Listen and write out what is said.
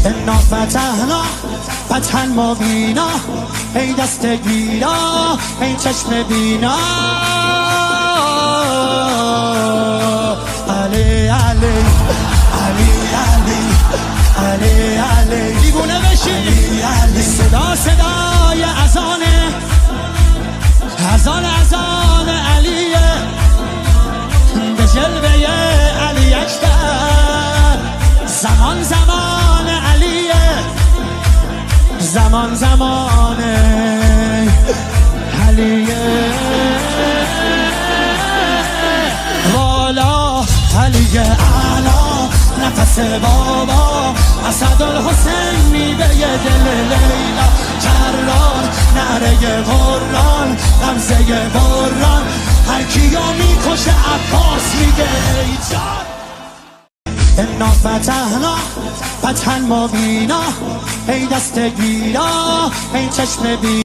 انا فتحنا فتحا مبینا، ای دست گیرا ای چشم بینا. علی علی علی علی علی علی دیوونه بشی. صدا صدای اذانه، اذان علیه، به جلوه علی اکبر. زمان زمان علیه، زمان زمان علیه. والا علی اعلا نفس بابا، اسدالحسین میوه دل لیلا. کرار نعره قرآن، غمزه قرآن، هر کیو میکشه عباس میگه ای جان. انا فتحنا فتحا مبینا، ای دست گیرا ای چشم بینا.